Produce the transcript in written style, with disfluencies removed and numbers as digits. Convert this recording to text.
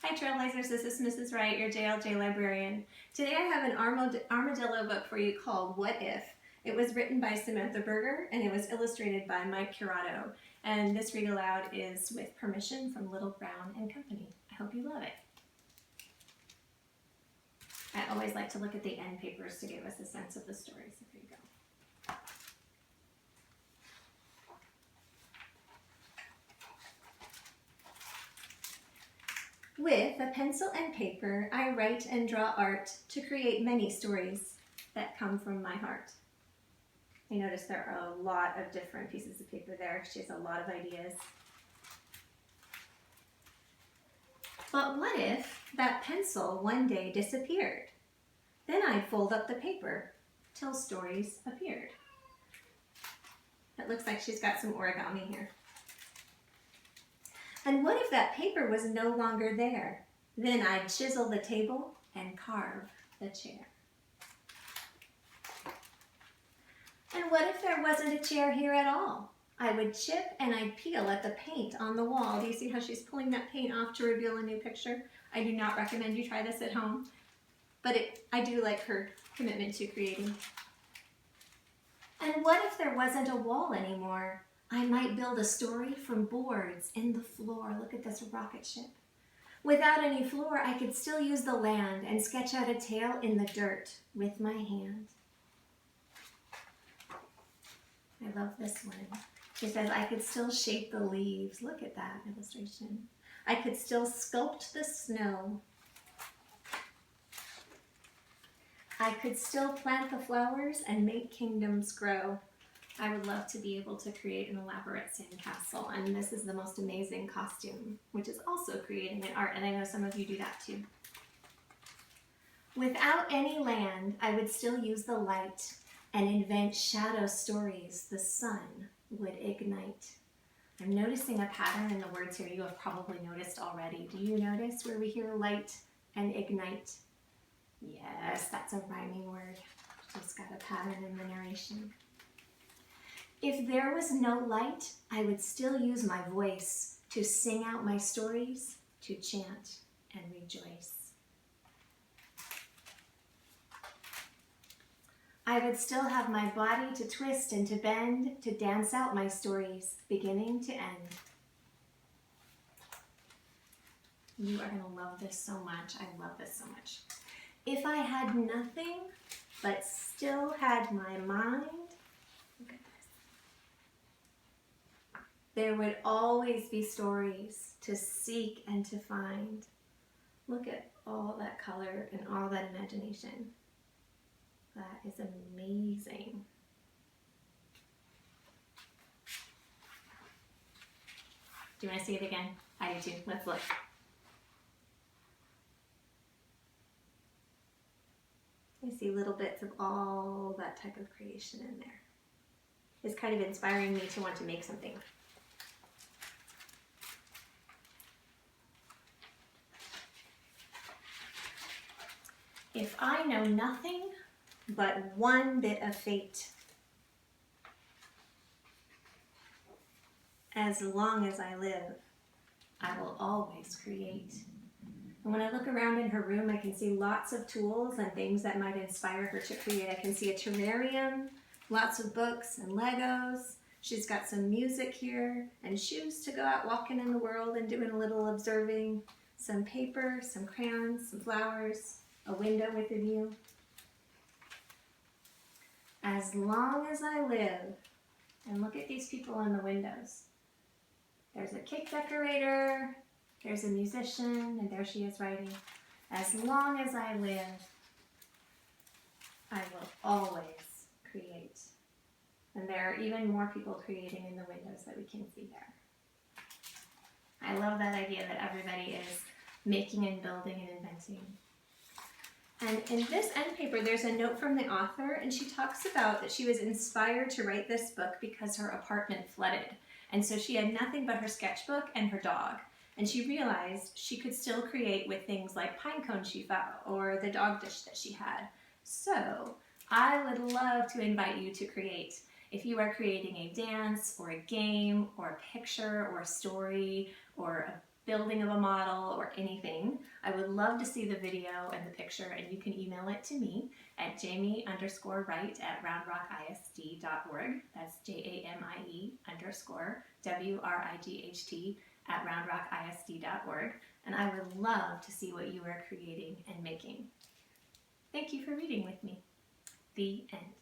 Hi Trailblazers, this is Mrs. Wright, your JLJ librarian. Today I have an armadillo book for you called What If? It was written by Samantha Berger and it was illustrated by Mike Curato. And this read aloud is with permission from Little Brown and Company. I hope you love it. I always like to look at the end papers to give us a sense of the story, so here you go. With a pencil and paper, I write and draw art to create many stories that come from my heart. You notice there are a lot of different pieces of paper there. She has a lot of ideas. But what if that pencil one day disappeared? Then I'd fold up the paper till stories appeared. It looks like she's got some origami here. And what if that paper was no longer there? Then I'd chisel the table and carve the chair. And what if there wasn't a chair here at all? I would chip and I'd peel at the paint on the wall. Do you see how she's pulling that paint off to reveal a new picture? I do not recommend you try this at home, but I do like her commitment to creating. And what if there wasn't a wall anymore? I might build a story from boards in the floor. Look at this rocket ship. Without any floor, I could still use the land and sketch out a tale in the dirt with my hand. I love this one. She says, I could still shape the leaves. Look at that illustration. I could still sculpt the snow. I could still plant the flowers and make kingdoms grow. I would love to be able to create an elaborate sandcastle, and this is the most amazing costume, which is also creating an art, and I know some of you do that too. Without any land, I would still use the light and invent shadow stories the sun would ignite. I'm noticing a pattern in the words here you have probably noticed already. Do you notice where we hear light and ignite? Yes, that's a rhyming word. Just got a pattern in the narration. If there was no light, I would still use my voice to sing out my stories, to chant and rejoice. I would still have my body to twist and to bend, to dance out my stories, beginning to end. You are going to love this so much. I love this so much. If I had nothing, but still had my mind, look at this. There would always be stories to seek and to find. Look at all that color and all that imagination. That is amazing. Do you want to see it again? I do too. Let's look. I see little bits of all that type of creation in there. It's kind of inspiring me to want to make something. If I know nothing but one bit of fate, as long as I live, I will always create. And when I look around in her room, I can see lots of tools and things that might inspire her to create. I can see a terrarium, lots of books and Legos. She's got some music here and shoes to go out walking in the world and doing a little observing. Some paper, some crayons, some flowers, a window with a view. As long as I live, and look at these people in the windows. There's a cake decorator, there's a musician, and there she is writing. As long as I live, I will always create. And there are even more people creating in the windows that we can see there. I love that idea that everybody is making and building and inventing. And in this end paper, there's a note from the author, and she talks about that she was inspired to write this book because her apartment flooded. And so she had nothing but her sketchbook and her dog. And she realized she could still create with things like pine cones she found or the dog dish that she had. So I would love to invite you to create. If you are creating a dance or a game or a picture or a story or a building of a model or anything, I would love to see the video and the picture, and you can email it to me at jamie_wright@roundrockisd.org. That's JAMIE_WRIGHT@roundrockisd.org. And I would love to see what you are creating and making. Thank you for reading with me. The end.